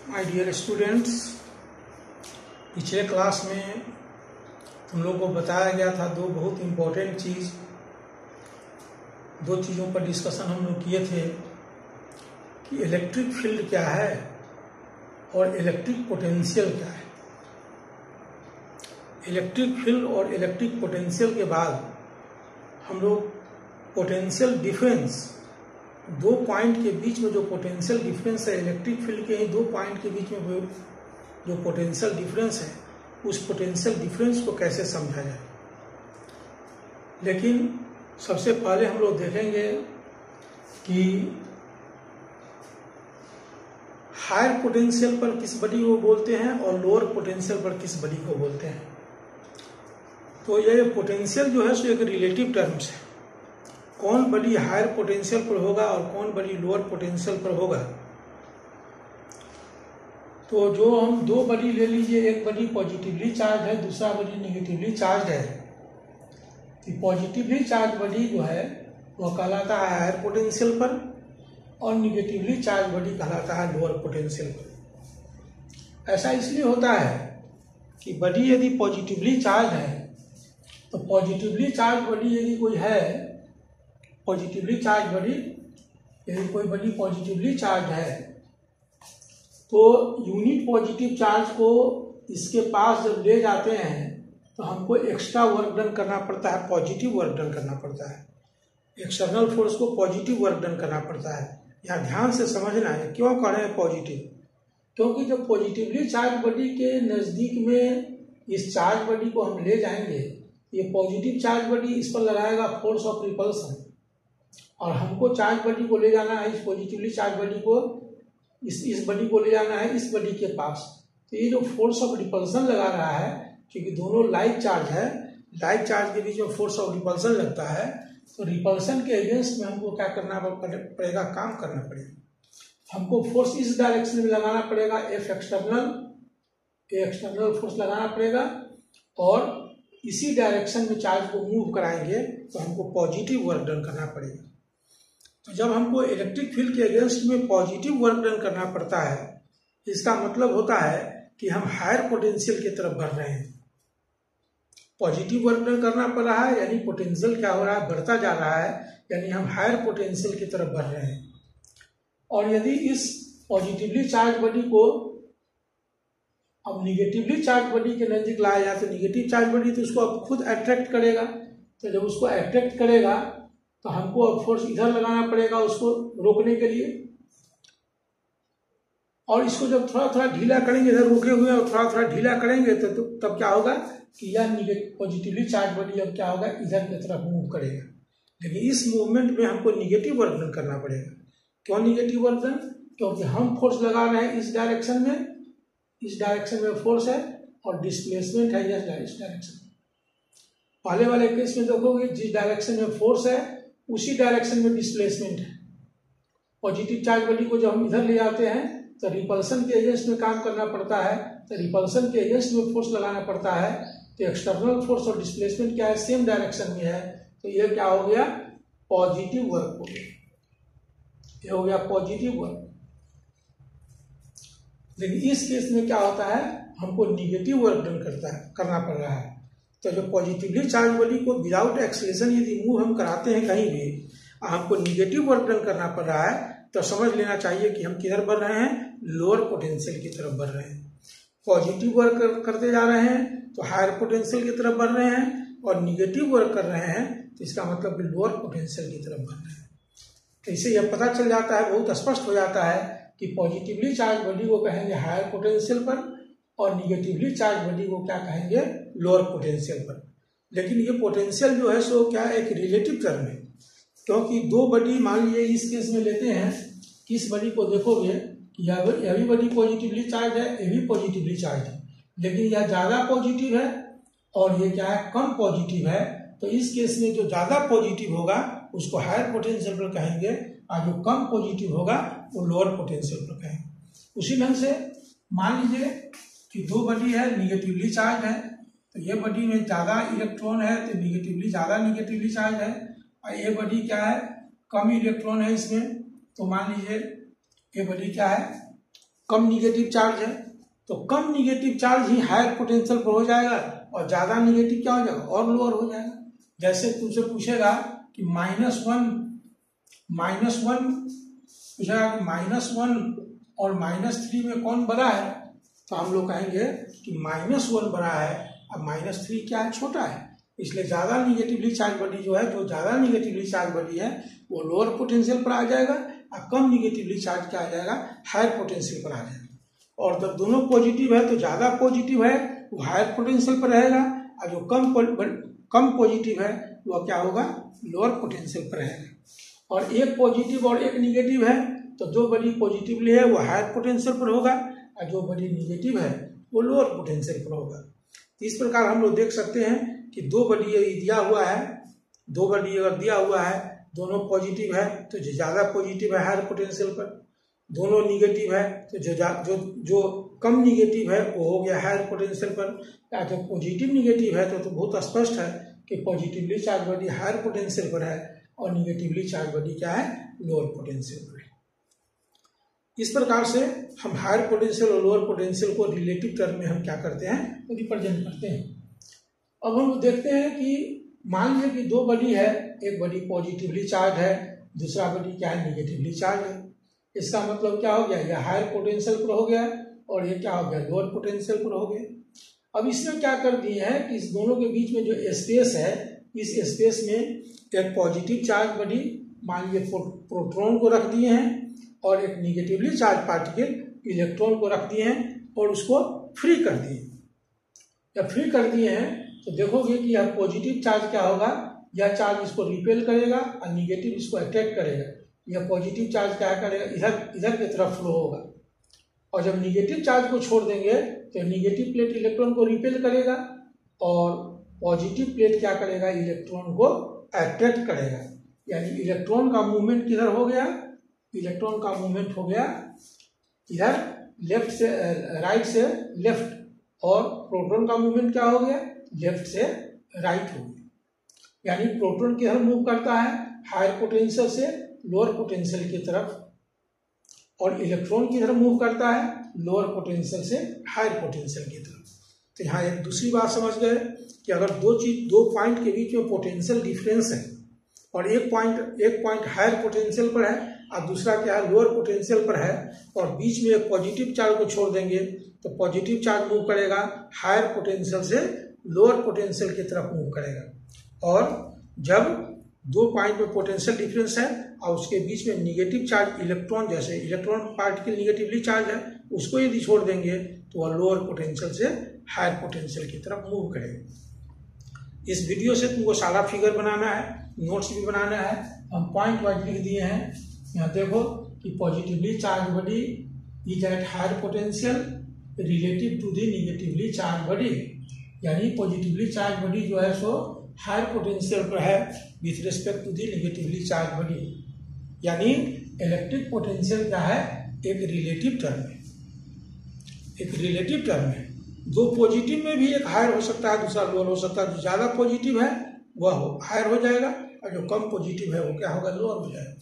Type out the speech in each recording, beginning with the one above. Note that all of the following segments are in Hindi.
माय डियर स्टूडेंट्स, पिछले क्लास में तुम लोगों को बताया गया था दो बहुत इम्पोर्टेंट दो चीज़ों पर डिस्कशन हम लोग किए थे कि इलेक्ट्रिक फील्ड क्या है और इलेक्ट्रिक पोटेंशियल क्या है। इलेक्ट्रिक फील्ड और इलेक्ट्रिक पोटेंशियल के बाद हम लोग पोटेंशियल डिफरेंस, दो पॉइंट के बीच में जो पोटेंशियल डिफरेंस है, इलेक्ट्रिक फील्ड के ही दो पॉइंट के बीच में जो पोटेंशियल डिफरेंस है, उस पोटेंशियल डिफरेंस को कैसे समझा जाए। लेकिन सबसे पहले हम लोग देखेंगे कि हायर पोटेंशियल पर किस बॉडी को बोलते हैं और लोअर पोटेंशियल पर किस बॉडी को बोलते हैं। तो ये पोटेंशियल जो है सो एक रिलेटिव टर्म्स है। कौन बॉडी हायर पोटेंशियल पर होगा और कौन बॉडी लोअर पोटेंशियल पर होगा। तो जो हम दो बॉडी ले लीजिए, एक बॉडी पॉजिटिवली चार्ज है, दूसरा बॉडी निगेटिवली चार्ज है। तो पॉजिटिवली चार्ज बॉडी जो है वह कहलाता है हायर पोटेंशियल पर और निगेटिवली चार्ज बॉडी कहलाता है लोअर पोटेंशियल पर। ऐसा इसलिए होता है कि बॉडी यदि पॉजिटिवली चार्ज है तो पॉजिटिवली चार्ज बॉडी यदि कोई है, पॉजिटिवली चार्ज बॉडी यदि कोई बॉडी पॉजिटिवली चार्ज है तो यूनिट पॉजिटिव चार्ज को इसके पास जब ले जाते हैं तो हमको एक्स्ट्रा वर्क डन करना पड़ता है, पॉजिटिव वर्क डन करना पड़ता है। एक्सटर्नल फोर्स को पॉजिटिव वर्क डन करना पड़ता है। यहाँ ध्यान से समझना है क्यों कह रहे हैं पॉजिटिव, क्योंकि जब पॉजिटिवली चार्ज बॉडी के नज़दीक में इस चार्ज बॉडी को हम ले जाएंगे, ये पॉजिटिव चार्ज बॉडी इस पर लगाएगा फोर्स ऑफ रिपल्सन और हमको चार्ज बॉडी को ले जाना है, इस पॉजिटिवली चार्ज बॉडी को इस बॉडी को ले जाना है इस बॉडी के पास। तो ये जो फोर्स ऑफ रिपल्सन लगा रहा है, क्योंकि दोनों लाइक चार्ज है, लाइक चार्ज के बीच में फोर्स ऑफ रिपल्सन लगता है, तो रिपल्सन के अगेंस्ट में हमको क्या करना पड़ेगा, काम करना पड़ेगा। हमको फोर्स इस डायरेक्शन में लगाना पड़ेगा, एफ एक्सटर्नल फोर्स लगाना पड़ेगा और इसी डायरेक्शन में चार्ज को मूव कराएंगे तो हमको पॉजिटिव वर्क डन करना पड़ेगा। तो जब हमको इलेक्ट्रिक फील्ड के अगेंस्ट में पॉजिटिव वर्क डन करना पड़ता है, इसका मतलब होता है कि हम हायर पोटेंशियल की तरफ बढ़ रहे हैं। पॉजिटिव वर्क डन करना पड़ रहा है यानी पोटेंशियल क्या हो रहा है, बढ़ता जा रहा है, यानी हम हायर पोटेंशियल की तरफ बढ़ रहे हैं। और यदि इस पॉजिटिवली चार्ज बॉडी को अब निगेटिवली चार्ज बॉडी के नजदीक लाया जाए तो निगेटिव चार्ज बॉडी तो उसको अब खुद अट्रैक्ट करेगा। तो जब उसको अट्रैक्ट करेगा तो हमको अब फोर्स इधर लगाना पड़ेगा उसको रोकने के लिए, और इसको जब थोड़ा थोड़ा ढीला करेंगे, इधर रुके हुए और थोड़ा थोड़ा ढीला करेंगे तो तब क्या होगा कि यह पॉजिटिवली चार्ज बॉडी अब क्या होगा, इधर की तरफ मूव करेगा। लेकिन इस मूवमेंट में हमको निगेटिव वर्क डन करना पड़ेगा। क्यों निगेटिव वर्क डन? क्योंकि हम फोर्स लगा रहे हैं इस डायरेक्शन में, इस डायरेक्शन में फोर्स है और डिस्प्लेसमेंट है इस डायरेक्शन में। पहले वाले केस में देखोगे जिस डायरेक्शन में फोर्स है उसी डायरेक्शन में डिस्प्लेसमेंट है। पॉजिटिव चार्ज बॉडी को जब हम इधर ले जाते हैं तो रिपल्सन के अगेंस्ट में काम करना पड़ता है, तो रिपल्सन के अगेंस्ट में फोर्स लगाना पड़ता है। तो एक्सटर्नल फोर्स और डिस्प्लेसमेंट क्या है, सेम डायरेक्शन में है, तो ये क्या हो गया, पॉजिटिव वर्क हो गया, ये हो गया पॉजिटिव वर्क। लेकिन इस केस में क्या होता है, हमको निगेटिव वर्क डन करना पड़ रहा है। तो जो पॉजिटिवली चार्ज बॉडी को विदाउट एक्सेलरेशन यदि मूव हम कराते हैं कहीं भी, हमको निगेटिव वर्क डन करना पड़ रहा है, तो समझ लेना चाहिए कि हम किधर बढ़ रहे हैं, लोअर पोटेंशियल की तरफ बढ़ रहे हैं। पॉजिटिव वर्क करते जा रहे हैं तो हायर पोटेंशियल की तरफ बढ़ रहे हैं, और निगेटिव वर्क कर रहे हैं तो इसका मतलब कि लोअर पोटेंशियल की तरफ बढ़ रहे हैं। तो इससे यह पता चल जाता है, बहुत स्पष्ट हो जाता है कि पॉजिटिवली चार्ज बॉडी को कहेंगे हायर पोटेंशियल पर और निगेटिवली चार्ज बॉडी को क्या कहेंगे, लोअर पोटेंशियल पर। लेकिन ये पोटेंशियल जो है सो क्या एक रिलेटिव टर्म है, क्योंकि दो बॉडी मान लीजिए इस केस में लेते हैं कि इस बॉडी को देखोगे यह भी बॉडी पॉजिटिवली चार्ज है, ये भी पॉजिटिवली चार्ज है, लेकिन यह ज़्यादा पॉजिटिव है और ये क्या है, कम पॉजिटिव है। तो इस केस में जो ज़्यादा पॉजिटिव होगा उसको हायर पोटेंशियल पर कहेंगे और जो कम पॉजिटिव होगा वो लोअर पोटेंशियल पर कहेंगे। उसी ढंग से मान लीजिए कि दो बॉडी है, निगेटिवली चार्ज है, तो ये बॉडी में ज़्यादा इलेक्ट्रॉन है तो ज़्यादा निगेटिवली चार्ज है, और ये बॉडी क्या है, कम इलेक्ट्रॉन है इसमें, तो मान लीजिए ये बॉडी क्या है, कम निगेटिव चार्ज है, तो कम निगेटिव चार्ज ही हायर पोटेंशियल पर हो जाएगा और ज्यादा निगेटिव क्या हो जाएगा और लोअर हो जाएगा। जैसे तुमसे पूछेगा कि -1 पूछेगा कि -1 और -3 में कौन बड़ा है, तो हम लोग कहेंगे कि -1 बड़ा है और -3 क्या है, छोटा है। इसलिए ज्यादा निगेटिवली चार्ज बॉडी जो है, जो ज्यादा निगेटिवली चार्ज बॉडी है वो लोअर पोटेंशियल पर आ जाएगा और कम निगेटिवली चार्ज क्या आ जाएगा, हायर पोटेंशियल पर आ जाएगा। और जब दोनों पॉजिटिव है तो ज्यादा पॉजिटिव है वो हायर पोटेंशियल पर रहेगा और जो कम पॉजिटिव है वो क्या होगा, लोअर पोटेंशियल पर रहेगा। और एक पॉजिटिव और एक निगेटिव है तो जो बॉडी पॉजिटिवली है वो हायर पोटेंशियल पर होगा और जो बॉडी निगेटिव है वो लोअर पोटेंशियल पर होगा। इस प्रकार हम लोग देख सकते हैं कि दो बॉडी दिया हुआ है, दो बॉडी अगर दिया हुआ है, दोनों पॉजिटिव है तो जो ज्यादा पॉजिटिव है हायर पोटेंशियल पर, दोनों निगेटिव है तो जो कम निगेटिव है वो हो गया हायर पोटेंशियल पर। या जो पॉजिटिव निगेटिव है तो बहुत स्पष्ट है कि positively charge body higher potential पर है और निगेटिवली चार्ज बॉडी क्या है, लोअर पोटेंशियल पर है। इस प्रकार से हम हायर पोटेंशियल और लोअर पोटेंशियल को रिलेटिव टर्म में हम क्या करते हैं, रिप्रेजेंट करते हैं। अब हम देखते हैं कि मान लीजिए कि दो बॉडी है, एक बॉडी पॉजिटिवली चार्ज है, दूसरा बॉडी क्या है, निगेटिवली चार्ज है। इसका मतलब क्या हो गया, ये हायर पोटेंशियल पर हो गया और ये क्या हो गया, लोअर पोटेंशियल पर हो गया। अब इसमें क्या कर दिए हैं कि इस दोनों के बीच में जो स्पेस है, इस स्पेस में एक पॉजिटिव चार्ज बॉडी मान लीजिए प्रोटॉन को रख दिए हैं और एक निगेटिवली चार्ज पार्टिकल इलेक्ट्रॉन को रख दिए हैं और उसको फ्री कर दिए। जब फ्री कर दिए हैं तो देखोगे कि यह पॉजिटिव चार्ज क्या होगा, यह चार्ज इसको रिपेल करेगा और निगेटिव इसको अट्रैक्ट करेगा। यह पॉजिटिव चार्ज क्या करेगा, इधर की तरफ फ्लो होगा और जब निगेटिव चार्ज को छोड़ देंगे तो निगेटिव प्लेट इलेक्ट्रॉन को रिपेल करेगा और पॉजिटिव प्लेट क्या करेगा, इलेक्ट्रॉन को अट्रैक्ट करेगा। यानी इलेक्ट्रॉन का मूवमेंट किधर हो गया, इलेक्ट्रॉन का मूवमेंट हो गया इधर लेफ्ट से राइट से लेफ्ट और प्रोटॉन का मूवमेंट क्या हो गया, लेफ्ट से राइट हो गया। यानी प्रोटॉन किधर मूव करता है, हायर पोटेंशियल से लोअर पोटेंशियल की तरफ और इलेक्ट्रॉन किधर मूव करता है, लोअर पोटेंशियल से हायर पोटेंशियल की तरफ। तो यहाँ एक दूसरी बात समझ गए कि अगर दो पॉइंट के बीच में पोटेंशियल डिफरेंस है और एक पॉइंट हायर पोटेंशियल पर है और दूसरा क्या है, लोअर पोटेंशियल पर है और बीच में एक पॉजिटिव चार्ज को छोड़ देंगे तो पॉजिटिव चार्ज मूव करेगा हायर पोटेंशियल से लोअर पोटेंशियल की तरफ मूव करेगा। और जब दो पॉइंट में पोटेंशियल डिफरेंस है और उसके बीच में निगेटिव चार्ज इलेक्ट्रॉन, जैसे इलेक्ट्रॉन पार्टिकल निगेटिवली चार्ज है, उसको यदि छोड़ देंगे तो वह लोअर पोटेंशियल से हायर पोटेंशियल की तरफ मूव करेगा। इस वीडियो से तुमको सारा फिगर बनाना है, नोट्स भी बनाना है, हम पॉइंट वाइज लिख दिए हैं। यहाँ देखो कि positively charge body is at higher potential relative to the negatively charge body. यानी पॉजिटिवली चार्ज बॉडी जो है सो हायर पोटेंशियल पर है with respect to the negatively charge body. यानी इलेक्ट्रिक पोटेंशियल क्या है, एक रिलेटिव टर्म है, एक रिलेटिव टर्म है। दो पॉजिटिव में भी एक हायर हो सकता है, दूसरा लोअर हो सकता है। जो ज्यादा पॉजिटिव है वह हायर हो जाएगा और जो कम पॉजिटिव है वो क्या होगा, लोअर हो जाएगा।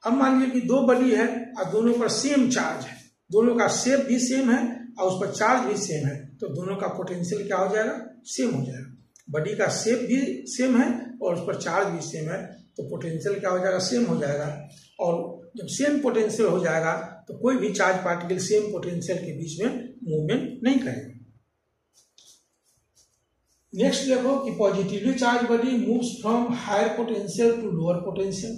अब मान लीजिए कि दो बॉडी है और दोनों पर सेम चार्ज है, दोनों का शेप भी सेम है और उस पर चार्ज भी सेम है, तो दोनों का पोटेंशियल क्या हो जाएगा, सेम हो जाएगा। बॉडी का शेप भी सेम है और उस पर चार्ज भी सेम है, तो पोटेंशियल क्या हो जाएगा, सेम हो जाएगा। और जब सेम पोटेंशियल हो जाएगा तो कोई भी चार्ज पार्टिकल सेम पोटेंशियल के बीच में मूवमेंट नहीं करेगा। नेक्स्ट देखो कि positively charge body moves from higher potential to lower potential.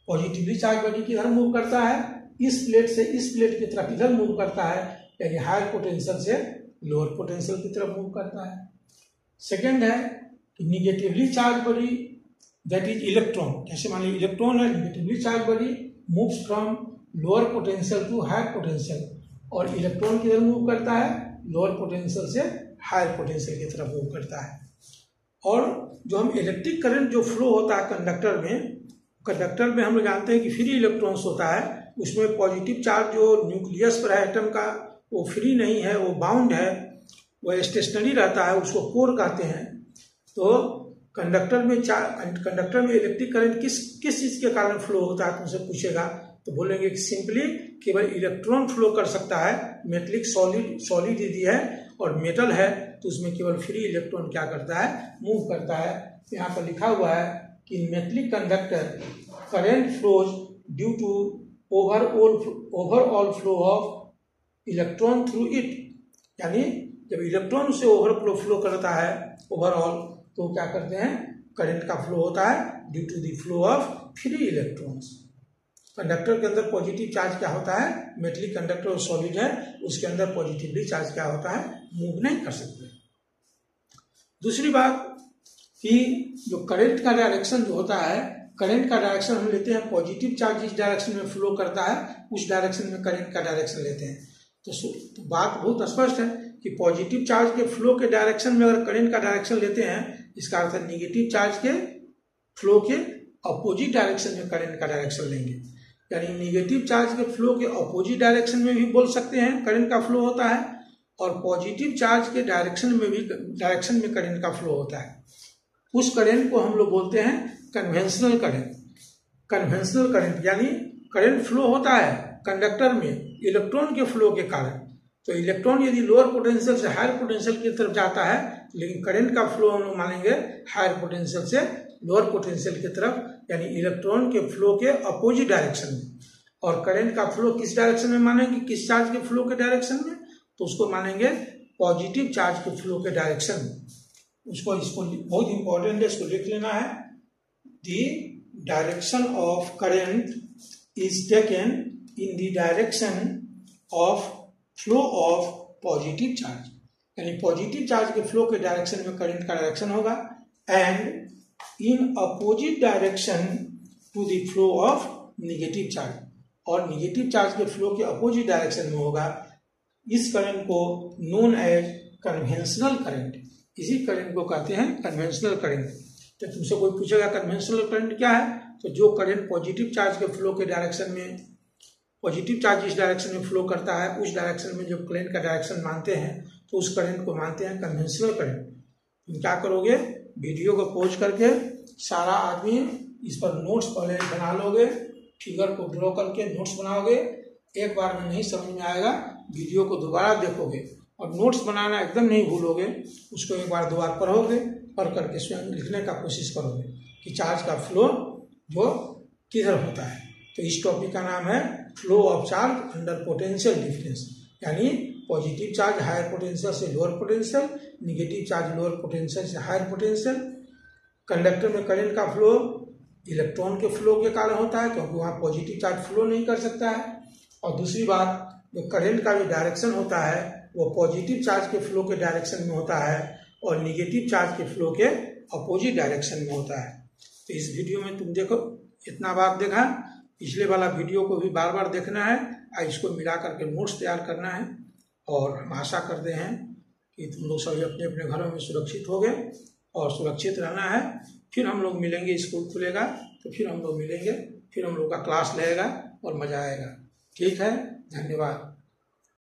Positively charge body किधर मूव करता है, इस प्लेट से इस प्लेट की तरफ इधर मूव करता है, यानी हायर पोटेंशियल से लोअर पोटेंशियल की तरफ मूव करता है। सेकेंड है कि negatively charge body that is electron, जैसे मान लीजिए इलेक्ट्रॉन है, negatively charge body moves from lower potential to higher potential और इलेक्ट्रॉन किधर मूव करता है, लोअर पोटेंशियल से हायर पोटेंशियल की तरफ मूव करता है। और जो हम इलेक्ट्रिक करंट जो फ्लो होता है कंडक्टर में हम लोग जानते हैं कि फ्री इलेक्ट्रॉन्स होता है, उसमें पॉजिटिव चार्ज जो न्यूक्लियस पर है एटम का वो फ्री नहीं है, वो बाउंड है, वो स्टेशनरी रहता है, उसको कोर कहते हैं। तो कंडक्टर में इलेक्ट्रिक करंट किस चीज के कारण फ्लो होता है तुमसे पूछेगा तो बोलेंगे कि सिंपली केवल इलेक्ट्रॉन फ्लो कर सकता है, मेटलिक सॉलिड यदि है और मेटल है तो उसमें केवल फ्री इलेक्ट्रॉन क्या करता है, मूव करता है। यहाँ पर लिखा हुआ है कि metallic conductor current flows due to overall flow of electron through it, यानी जब इलेक्ट्रॉन से ओवरफ्लो फ्लो करता है ओवरऑल तो क्या करते हैं, करंट का फ्लो होता है due to the flow of free electrons. Conductor के अंदर पॉजिटिव चार्ज क्या होता है, मेटलिक कंडक्टर और सॉलिड है उसके अंदर पॉजिटिवली चार्ज क्या होता है, मूव नहीं कर सकते। दूसरी बात कि जो करंट का डायरेक्शन जो होता है, करंट का डायरेक्शन हम लेते हैं पॉजिटिव चार्ज जिस डायरेक्शन में फ्लो करता है उस डायरेक्शन में करंट का डायरेक्शन लेते हैं। तो बात बहुत स्पष्ट है कि पॉजिटिव चार्ज के फ्लो के डायरेक्शन में अगर करंट का डायरेक्शन लेते हैं इसका अर्थ है निगेटिव चार्ज के फ्लो के अपोजिट डायरेक्शन में करंट का डायरेक्शन लेंगे, यानी निगेटिव चार्ज के फ्लो के अपोजिट डायरेक्शन में भी बोल सकते हैं करंट का फ्लो होता है और पॉजिटिव चार्ज के डायरेक्शन में करंट का फ्लो होता है। उस करंट को हम लोग बोलते हैं कन्वेंशनल करंट। कन्वेंशनल करंट यानी करंट फ्लो होता है कंडक्टर में इलेक्ट्रॉन के फ्लो के कारण, तो इलेक्ट्रॉन यदि लोअर पोटेंशियल से हायर पोटेंशियल की तरफ जाता है लेकिन करंट का फ्लो हम लोग मानेंगे हायर पोटेंशियल से लोअर पोटेंशियल की तरफ, यानी इलेक्ट्रॉन के फ्लो के अपोजिट डायरेक्शन में। और करंट का फ्लो किस डायरेक्शन में मानेंगे, किस चार्ज के फ्लो के डायरेक्शन में, तो उसको मानेंगे पॉजिटिव चार्ज के फ्लो के डायरेक्शन में। इसको बहुत इंपॉर्टेंट है, इसको लिख लेना है। The direction of current is taken in the direction of flow of positive charge, यानी पॉजिटिव चार्ज के फ्लो के डायरेक्शन में करंट का डायरेक्शन होगा and in opposite direction to the flow of negative charge, और निगेटिव चार्ज के फ्लो के अपोजिट डायरेक्शन में होगा। इस करंट को नोन एज कन्वेंशनल करंट, इसी करंट को कहते हैं कन्वेंशनल करंट। तो तुमसे कोई पूछेगा कन्वेंशनल करंट क्या है, तो जो करंट पॉजिटिव चार्ज के फ्लो के डायरेक्शन में, पॉजिटिव चार्ज जिस डायरेक्शन में फ्लो करता है उस डायरेक्शन में जो करंट का डायरेक्शन मानते हैं तो उस करंट को मानते हैं कन्वेंशनल करंट। तुम क्या करोगे, वीडियो को पॉज करके सारा आदमी इस पर नोट्स पहले बना लोगे, फिगर को ड्रॉ करके नोट्स बनाओगे। एक बार में नहीं समझ में आएगा, वीडियो को दोबारा देखोगे और नोट्स बनाना एकदम नहीं भूलोगे, उसको एक बार दो बार पढ़ोगे, पढ़ करके स्वयं लिखने का कोशिश करोगे कि चार्ज का फ्लो जो किधर होता है। तो इस टॉपिक का नाम है flow of charge under potential difference, यानी पॉजिटिव चार्ज हायर पोटेंशियल से lower potential, negative charge lower potential से हायर पोटेंशियल। कंडक्टर में करंट का फ्लो इलेक्ट्रॉन के फ्लो के कारण होता है क्योंकि वहाँ पॉजिटिव चार्ज फ्लो नहीं कर सकता है। और दूसरी बात, जो करंट का जो डायरेक्शन होता है वो पॉजिटिव चार्ज के फ्लो के डायरेक्शन में होता है और निगेटिव चार्ज के फ्लो के अपोजिट डायरेक्शन में होता है। तो इस वीडियो में तुम देखो इतना बार देखा, पिछले वाला वीडियो को भी बार बार देखना है और इसको मिला करके नोट्स तैयार करना है। और हम आशा करते हैं कि तुम लोग सभी अपने अपने घरों में सुरक्षित होगे और सुरक्षित रहना है। फिर हम लोग मिलेंगे, स्कूल खुलेगा तो फिर हम लोग मिलेंगे, फिर हम लोग का क्लास लगेगा और मजा आएगा। ठीक है, धन्यवाद।